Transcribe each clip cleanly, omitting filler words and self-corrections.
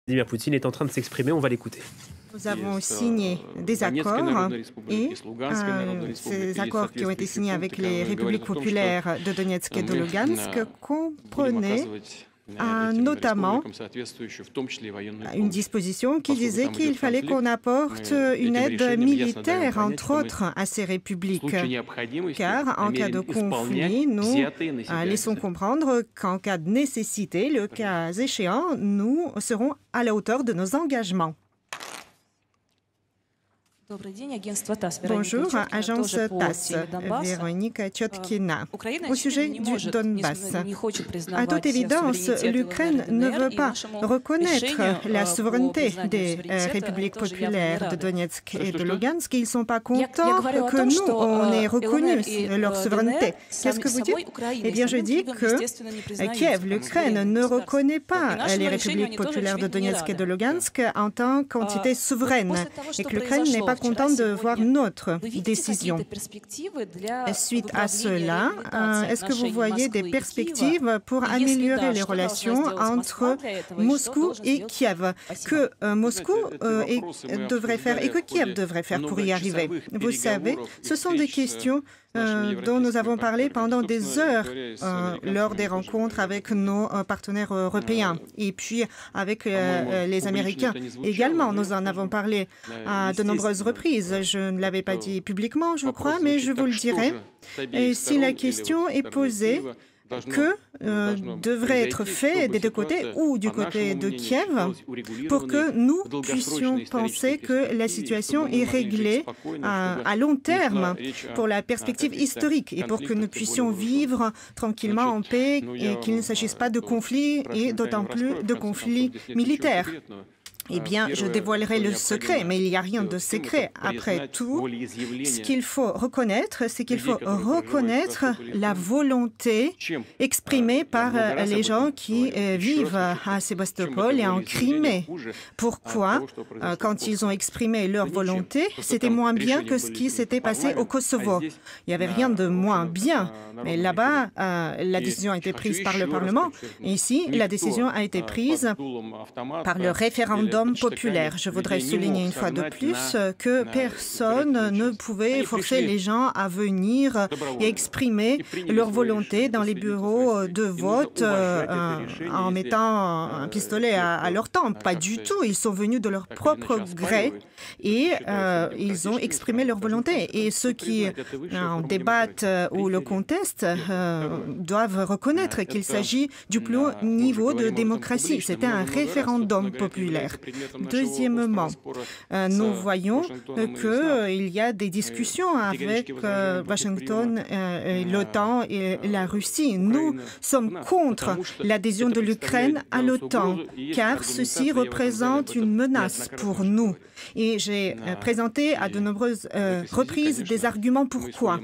Vladimir Poutine est en train de s'exprimer, on va l'écouter. Nous avons signé des accords et ces accords qui ont été signés avec les républiques populaires de Donetsk et de Lugansk comprenaient notamment une disposition qui disait qu'il fallait qu'on apporte une aide militaire, entre autres, à ces républiques. Car en cas de conflit, nous laissons comprendre qu'en cas de nécessité, le cas échéant, nous serons à la hauteur de nos engagements. Bonjour, agence TASS, Véronika Tchotkina. Au sujet du Donbass, à toute évidence, l'Ukraine ne veut pas reconnaître la souveraineté des républiques populaires de Donetsk et de Lugansk. Ils ne sont pas contents que nous, on ait reconnu leur souveraineté. Qu'est-ce que vous dites? Eh bien, je dis que Kiev, l'Ukraine, ne reconnaît pas les républiques populaires de Donetsk et de Lugansk en tant qu'entité souveraine et que l'Ukraine n'est pas contente de voir notre décision. Suite à cela, est-ce que vous voyez des perspectives pour améliorer les relations entre Moscou et Kiev? Que Moscou devrait faire et que Kiev devrait faire pour y arriver? Vous savez, ce sont des questions dont nous avons parlé pendant des heures lors des rencontres avec nos partenaires européens et puis avec les Américains également. Nous en avons parlé à de nombreuses reprises. Je ne l'avais pas dit publiquement, je crois, mais je vous le dirai. Et si la question est posée, que devrait être fait des deux côtés ou du côté de Kiev pour que nous puissions penser que la situation est réglée à long terme pour la perspective historique et pour que nous puissions vivre tranquillement en paix et qu'il ne s'agisse pas de conflits et d'autant plus de conflits militaires. Eh bien, je dévoilerai le secret, mais il n'y a rien de secret. Après tout, ce qu'il faut reconnaître, c'est qu'il faut reconnaître la volonté exprimée par les gens qui vivent à Sébastopol et en Crimée. Pourquoi, quand ils ont exprimé leur volonté, c'était moins bien que ce qui s'était passé au Kosovo? Il n'y avait rien de moins bien. Mais là-bas, la décision a été prise par le Parlement. Ici, la décision a été prise par le référendum populaire. Je voudrais souligner une fois de plus que personne ne pouvait forcer les gens à venir et exprimer leur volonté dans les bureaux de vote en mettant un pistolet à leur tempe. Pas du tout. Ils sont venus de leur propre gré et ils ont exprimé leur volonté. Et ceux qui en débattent ou le contestent doivent reconnaître qu'il s'agit du plus haut niveau de démocratie. C'était un référendum populaire. Deuxièmement, nous voyons qu'il y a des discussions avec Washington, l'OTAN et la Russie. Nous sommes contre l'adhésion de l'Ukraine à l'OTAN, car ceci représente une menace pour nous. Et j'ai présenté à de nombreuses reprises des arguments pourquoi.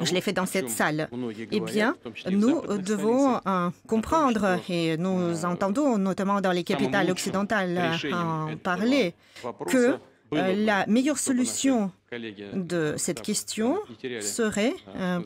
Je l'ai fait dans cette salle. Eh bien, nous devons comprendre, et nous entendons notamment dans les capitales occidentales en parler, que la meilleure solution de cette question serait,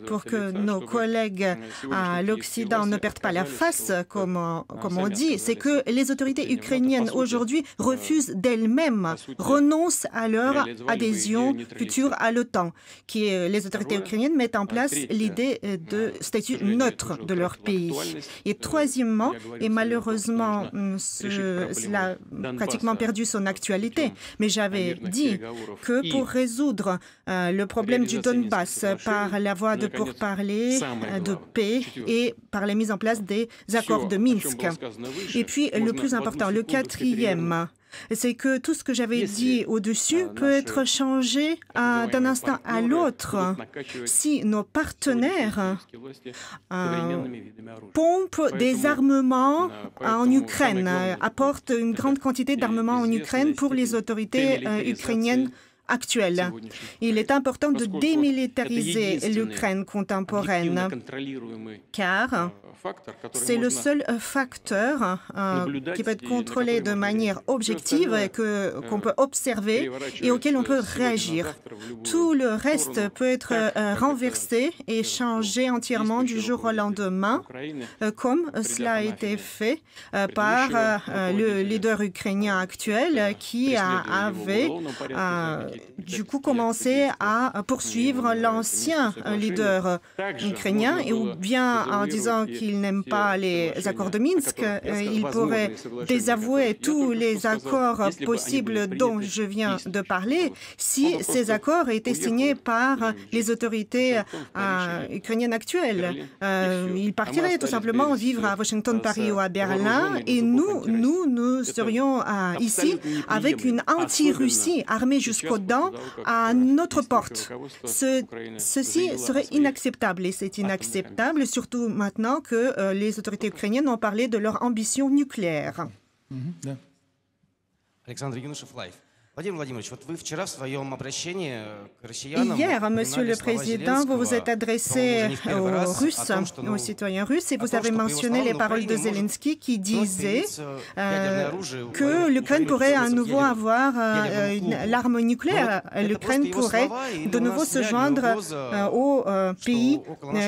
pour que nos collègues à l'Occident ne perdent pas la face, comme on dit, c'est que les autorités ukrainiennes aujourd'hui refusent d'elles-mêmes, renoncent à leur adhésion future à l'OTAN, les autorités ukrainiennes mettent en place l'idée de statut neutre de leur pays. Et troisièmement, et malheureusement, cela a pratiquement perdu son actualité, mais j'avais dit que pour résoudre le problème du Donbass par la voie de pourparlers, de paix et par la mise en place des accords de Minsk. Et puis, le plus important, le quatrième, c'est que tout ce que j'avais dit au-dessus peut être changé d'un instant à l'autre si nos partenaires pompent des armements en Ukraine, apportent une grande quantité d'armements en Ukraine pour les autorités ukrainiennes actuelle. Il est important de démilitariser l'Ukraine contemporaine, car c'est le seul facteur qui peut être contrôlé de manière objective, qu'on peut observer et auquel on peut réagir. Tout le reste peut être renversé et changé entièrement du jour au lendemain, comme cela a été fait par le leader ukrainien actuel qui avait du coup commencé à poursuivre l'ancien leader ukrainien, ou bien en disant qu'il n'aime pas les accords de Minsk, il pourrait désavouer tous les accords possibles dont je viens de parler si ces accords étaient signés par les autorités ukrainiennes actuelles. Il partirait tout simplement vivre à Washington, Paris ou à Berlin, et nous serions ici avec une anti-Russie armée jusqu'aux dents à notre porte. Ceci serait inacceptable, et c'est inacceptable surtout maintenant que les autorités ukrainiennes ont parlé de leur ambition nucléaire. Hier, Monsieur le Président, vous vous êtes adressé aux Russes, aux citoyens russes, et vous avez mentionné les paroles de Zelensky qui disait que l'Ukraine pourrait à nouveau avoir l'arme nucléaire. L'Ukraine pourrait de nouveau se joindre aux pays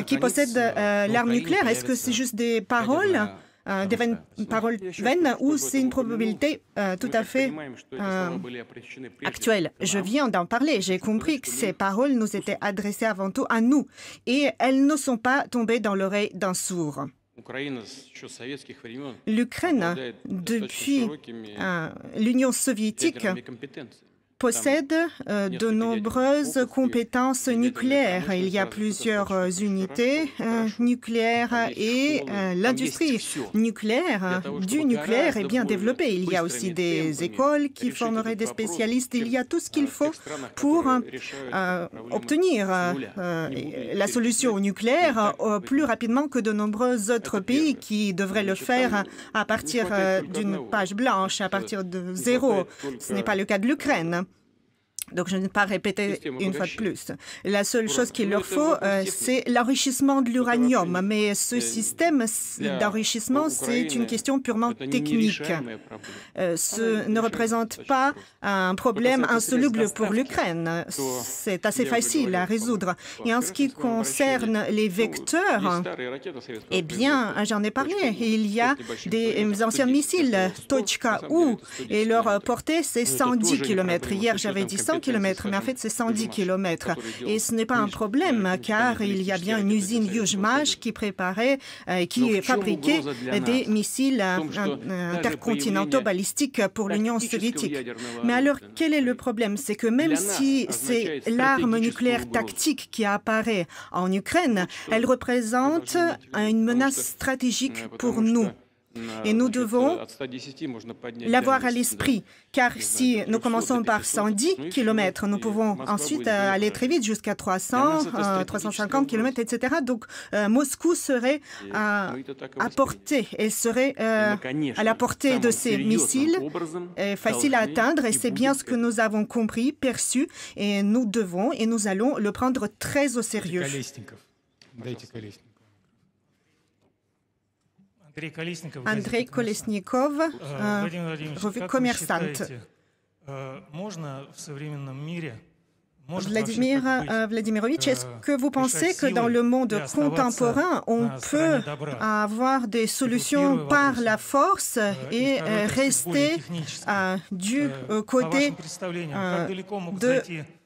qui possèdent l'arme nucléaire. Est-ce que c'est juste des paroles? Des paroles vaines, ou c'est une probabilité tout à fait actuelle? Je viens d'en parler, j'ai compris que ces paroles nous étaient adressées avant tout à nous, et elles ne sont pas tombées dans l'oreille d'un sourd. L'Ukraine, depuis l'Union soviétique, possède de nombreuses compétences nucléaires. Il y a plusieurs unités nucléaires, et l'industrie nucléaire du nucléaire est bien développée. Il y a aussi des écoles qui formeraient des spécialistes. Il y a tout ce qu'il faut pour obtenir la solution au nucléaire plus rapidement que de nombreux autres pays qui devraient le faire à partir d'une page blanche, à partir de zéro. Ce n'est pas le cas de l'Ukraine. Donc, je ne vais pas répéter une fois de plus. La seule chose qu'il leur faut, c'est l'enrichissement de l'uranium. Mais ce système d'enrichissement, c'est une question purement technique. Ce ne représente pas un problème insoluble pour l'Ukraine. C'est assez facile à résoudre. Et en ce qui concerne les vecteurs, eh bien, j'en ai parlé. Il y a des anciens missiles, Tochka-U, et leur portée, c'est 110 km. Hier, j'avais dit 100 km, mais en fait, c'est 110 km. Et ce n'est pas un problème, car il y a bien une usine Yuzhmash qui préparait, qui fabriquait des missiles intercontinentaux balistiques pour l'Union soviétique. Mais alors, quel est le problème? C'est que même si c'est l'arme nucléaire tactique qui apparaît en Ukraine, elle représente une menace stratégique pour nous. Et nous devons l'avoir à l'esprit, car si nous commençons par 110 km, nous pouvons ensuite aller très vite jusqu'à 300, 350 km, etc. Donc, Moscou serait à portée, elle serait à la portée de ces missiles, facile à atteindre, et c'est bien ce que nous avons compris, perçu, et nous devons et nous allons le prendre très au sérieux. Andrei Kolesnikov, revue commerçante. Vladimir Vladimirovitch, est-ce que vous pensez que dans le monde contemporain, on peut avoir des solutions par la force et rester du côté de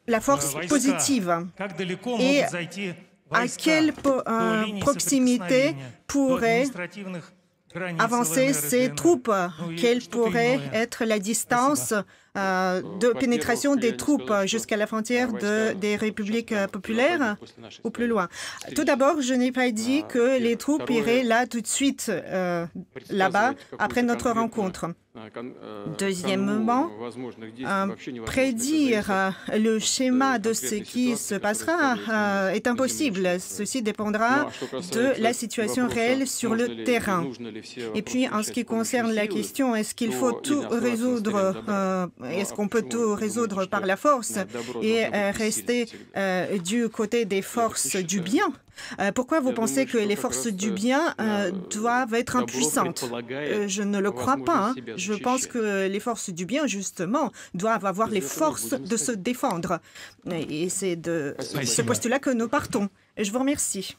la force positive? Et à quelle proximité pourraient avancer ces troupes? Quelle pourrait être la distance de pénétration des troupes jusqu'à la frontière des républiques populaires ou plus loin? Tout d'abord, je n'ai pas dit que les troupes iraient là tout de suite, là-bas, après notre rencontre. Deuxièmement, prédire le schéma de ce qui se passera est impossible. Ceci dépendra de la situation réelle sur le terrain. Et puis, en ce qui concerne la question, est-ce qu'il faut tout résoudre, est-ce qu'on peut tout résoudre par la force et rester du côté des forces du bien? Pourquoi vous pensez que les forces du bien doivent être impuissantes? Je ne le crois pas. Je pense que les forces du bien, justement, doivent avoir les forces de se défendre. Et c'est de ce postulat que nous partons. Je vous remercie.